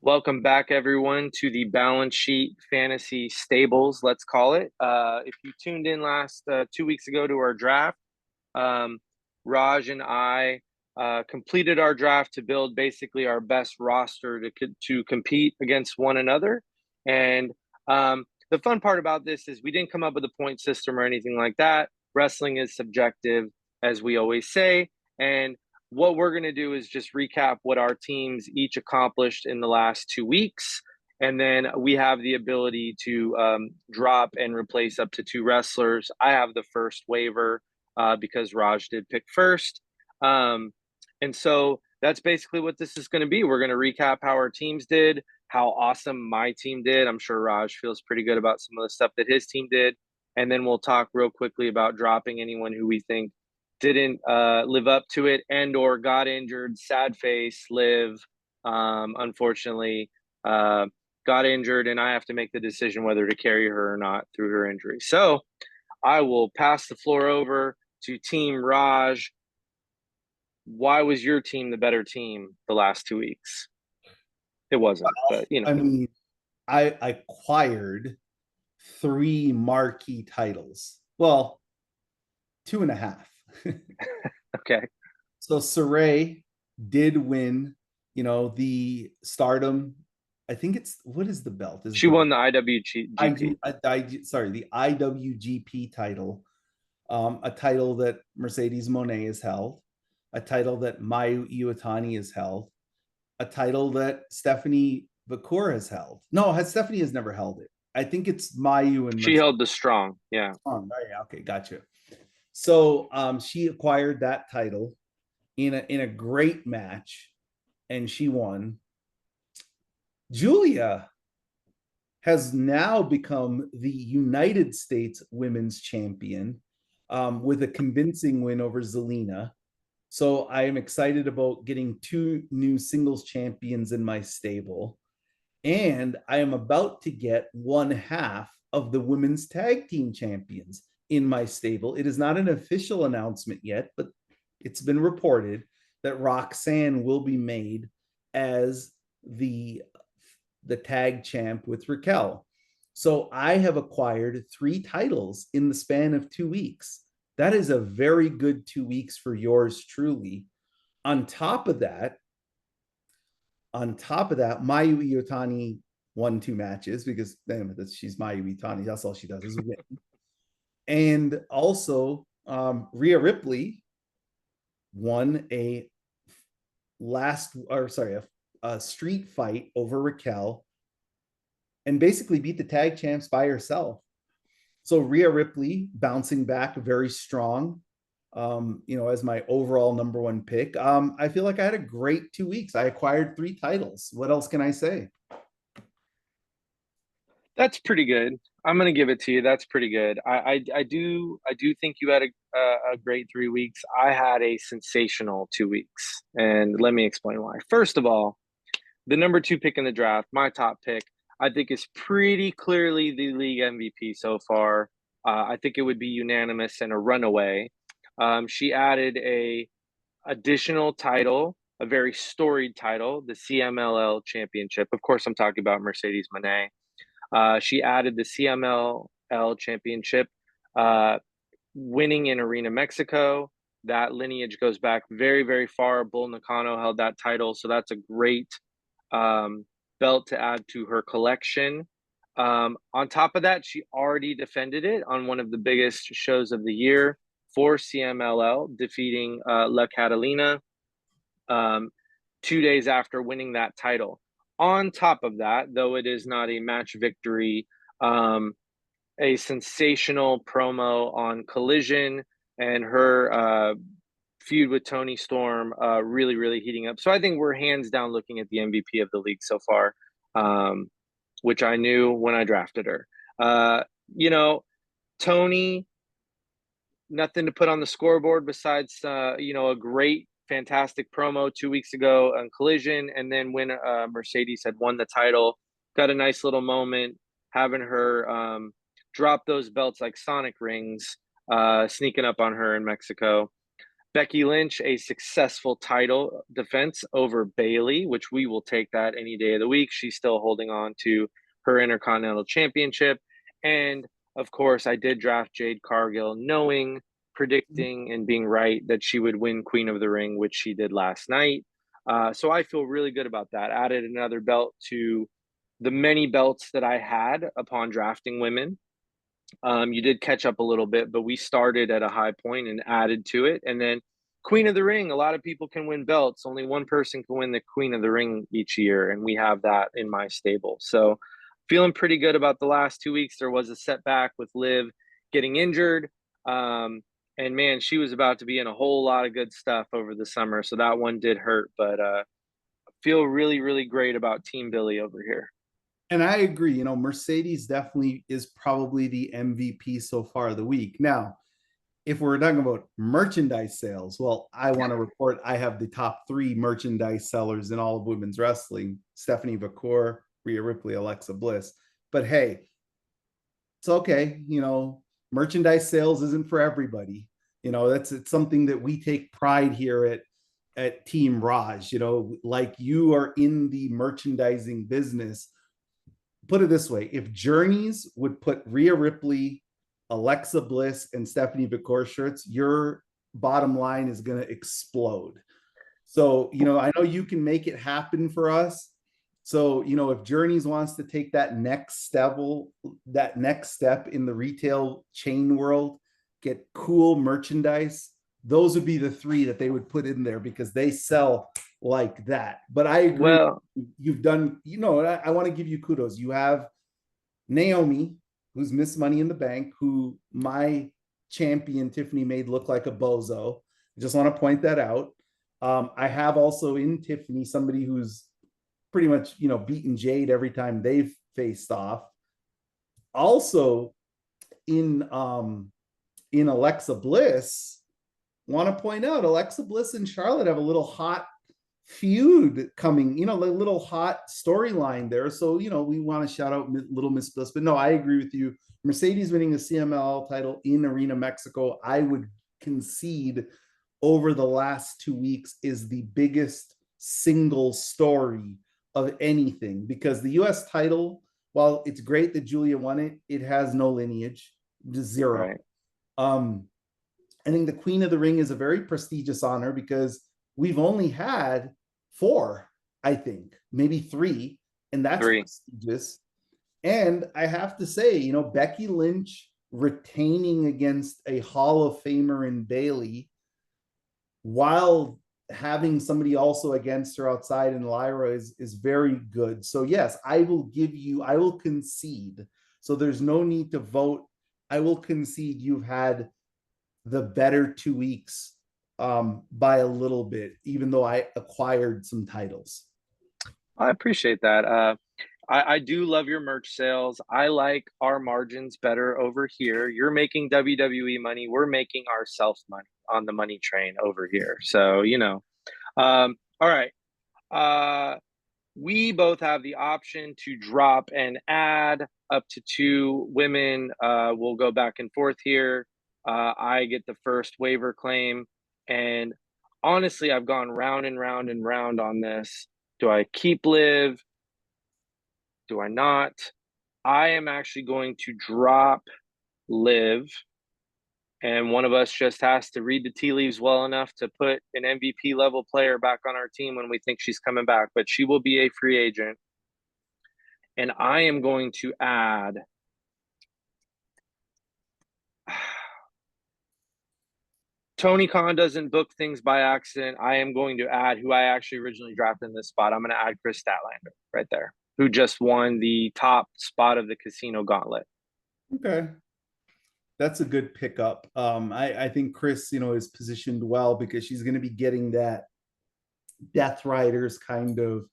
Welcome back, everyone, to the Balance Sheet Fantasy Stables, let's call it. If you tuned in last 2 weeks ago to our draft, um, Raj and I completed our draft to build basically our best roster to compete against one another. And the fun part about this is we didn't come up with a point system or anything like that. Wrestling is subjective, as we always say. And what we're going to do is just recap what our teams each accomplished in the last 2 weeks. And then we have the ability to drop and replace up to two wrestlers. I have the first waiver because Raj did pick first. And so that's basically what this is going to be. We're going to recap how our teams did, how awesome my team did. I'm sure Raj feels pretty good about some of the stuff that his team did. And then we'll talk real quickly about dropping anyone who we think didn't live up to it and or got injured. Sad face, Liv, unfortunately, got injured, and I have to make the decision whether to carry her or not through her injury. So I will pass the floor over to Team Raj. Why was your team the better team the last 2 weeks? It wasn't, but I mean, I acquired three marquee titles. Well, two and a half. okay. So Saray did win, the Stardom. I think it's what is the belt? Is it She the won the IWGP. sorry, the IWGP title, a title that Mercedes Monet has held, a title that Mayu Iwatani has held, a title that Stephanie Vacour has held. No, Stephanie has never held it. I think it's Mayu and She Mercedes. held the strong. Yeah. Oh, yeah, okay, gotcha. So she acquired that title in a great match, and she won. Julia has now become the United States Women's Champion with a convincing win over Zelina. So I am excited about getting two new singles champions in my stable. And I am about to get one half of the women's tag team champions in my stable. It is not an official announcement yet, but it's been reported that Roxanne will be made as the tag champ with Raquel. So I have acquired three titles in the span of 2 weeks. That is a very good 2 weeks for yours truly. On top of that, Mayu Iwatani won two matches because damn, she's Mayu Iwatani. That's all she does is win. And also, Rhea Ripley won a street fight over Raquel and basically beat the tag champs by herself. So Rhea Ripley bouncing back very strong, as my overall number one pick. I feel like I had a great 2 weeks. I acquired three titles. What else can I say? That's pretty good. I'm gonna give it to you. That's pretty good. I do think you had a great 3 weeks. I had a sensational 2 weeks, and let me explain why. First of all, the number two pick in the draft, my top pick, I think is pretty clearly the league MVP so far. I think it would be unanimous and a runaway. She added a additional title, a very storied title, the CMLL Championship. Of course, I'm talking about Mercedes Monet. She added the CMLL Championship, uh, winning in Arena Mexico. That lineage goes back very, very far. Bull Nakano held that title, so that's a great um, belt to add to her collection. On top of that, she already defended it on one of the biggest shows of the year for CMLL, defeating La Catalina um, 2 days after winning that title. On top of that, though it is not a match victory, a sensational promo on Collision and her feud with Toni Storm really, really heating up. So I think we're hands down looking at the MVP of the league so far, um, which I knew when I drafted her. Uh, you know, Toni, nothing to put on the scoreboard besides, a great, fantastic promo 2 weeks ago on Collision. And then when Mercedes had won the title, got a nice little moment having her drop those belts like Sonic rings, sneaking up on her in Mexico. Becky Lynch, a successful title defense over Bayley, which we will take that any day of the week. She's still holding on to her Intercontinental Championship. And of course, I did draft Jade Cargill, knowing, predicting, and being right that she would win Queen of the Ring, which she did last night. So I feel really good about that. Added another belt to the many belts that I had upon drafting women. You did catch up a little bit, but we started at a high point and added to it. And then Queen of the Ring, a lot of people can win belts. Only one person can win the Queen of the Ring each year. And we have that in my stable. So feeling pretty good about the last 2 weeks. There was a setback with Liv getting injured. And man, she was about to be in a whole lot of good stuff over the summer. So that one did hurt, but feel really, really great about Team Billy over here. And I agree. Mercedes definitely is probably the MVP so far of the week. Now, if we're talking about merchandise sales, well, I want to report I have the top 3 merchandise sellers in all of women's wrestling: Stephanie Vacour, Rhea Ripley, Alexa Bliss. But hey, it's okay. Merchandise sales isn't for everybody. It's something that we take pride here at Team Raj. Like, you are in the merchandising business. Put it this way: if Journeys would put Rhea Ripley, Alexa Bliss, and Stephanie Vacour shirts, your bottom line is going to explode. So, I know you can make it happen for us. So, if Journeys wants to take that next step in the retail chain world, get cool merchandise, those would be the 3 that they would put in there, because they sell like that. But I agree. Well, You've done, I want to give you kudos. You have Naomi, who's Miss Money in the Bank, who my champion Tiffany made look like a bozo. I just want to point that out. I have also in Tiffany somebody who's pretty much, beaten Jade every time they've faced off. Also in Alexa Bliss, want to point out Alexa Bliss and Charlotte have a little hot feud coming, a little hot storyline there. So, we want to shout out little Miss Bliss. But no, I agree with you. Mercedes winning the CMLL title in Arena Mexico, I would concede, over the last 2 weeks, is the biggest single story of anything, because the US title, while it's great that Julia won it, it has no lineage, just zero. Right. I think the Queen of the Ring is a very prestigious honor, because we've only had 4, I think, maybe 3, and that's 3. prestigious. And I have to say, Becky Lynch retaining against a Hall of Famer in Bayley, while having somebody also against her outside in Lyra, is very good. So yes, I will concede. So there's no need to vote. I will concede you've had the better 2 weeks by a little bit, even though I acquired some titles. I appreciate that. I do love your merch sales. I like our margins better over here. You're making WWE money. We're making ourselves money on the money train over here. So, all right. We both have the option to drop and add up to 2 women. We'll go back and forth here. I get the first waiver claim. And honestly, I've gone round and round and round on this. Do I keep Liv? Do I not? I am actually going to drop Liv. And one of us just has to read the tea leaves well enough to put an MVP level player back on our team when we think she's coming back. But she will be a free agent. And I am going to add Tony Khan doesn't book things by accident. I am going to add who I actually originally drafted in this spot. I'm going to add Chris Statlander right there, who just won the top spot of the Casino Gauntlet. Okay. That's a good pickup. I think Chris, is positioned well, because she's going to be getting that Death Riders kind of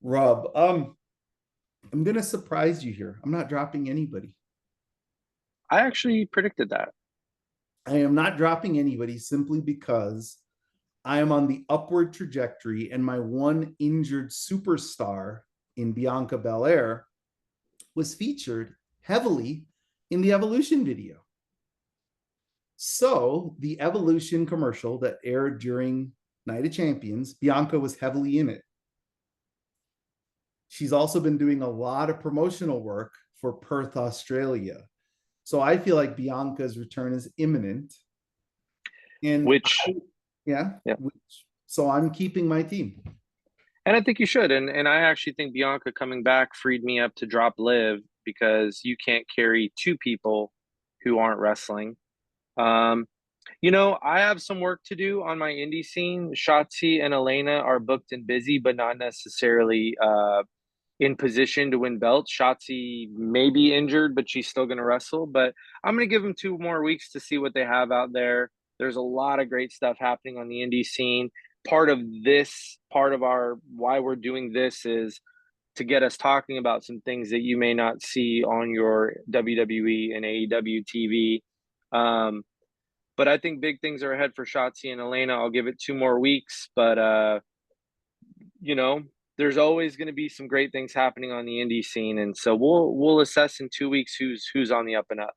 rub. I'm going to surprise you here. I'm not dropping anybody. I actually predicted that. I am not dropping anybody, simply because I am on the upward trajectory, and my one injured superstar in Bianca Belair was featured heavily in the Evolution video. So the Evolution commercial that aired during Night of Champions, Bianca was heavily in it. She's also been doing a lot of promotional work for Perth, Australia. So I feel like Bianca's return is imminent. And Which, yeah, yeah, so I'm keeping my team. and I think you should. And I actually think Bianca coming back freed me up to drop Liv because you can't carry two people who aren't wrestling. Um, I have some work to do on my indie scene. Shotzi and Elena are booked and busy, but not necessarily in position to win belts. Shotzi may be injured, but she's still going to wrestle. But I'm going to give them 2 more weeks to see what they have out there. There's a lot of great stuff happening on the indie scene. Part of our why we're doing this is to get us talking about some things that you may not see on your WWE and AEW TV. Um, but I think big things are ahead for Shotzi and Elena. I'll give it 2 more weeks, but you know, there's always going to be some great things happening on the indie scene, and so we'll assess in 2 weeks who's on the up and up.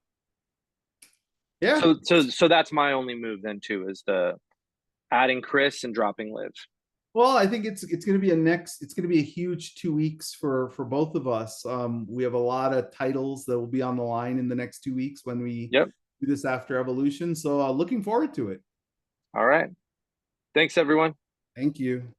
Yeah. So that's my only move then too, is the adding Chris and dropping Liv. Well, I think it's going to be it's going to be a huge 2 weeks for both of us. We have a lot of titles that will be on the line in the next 2 weeks when we Yep. do this after Evolution. So looking forward to it. All right. Thanks, everyone. Thank you.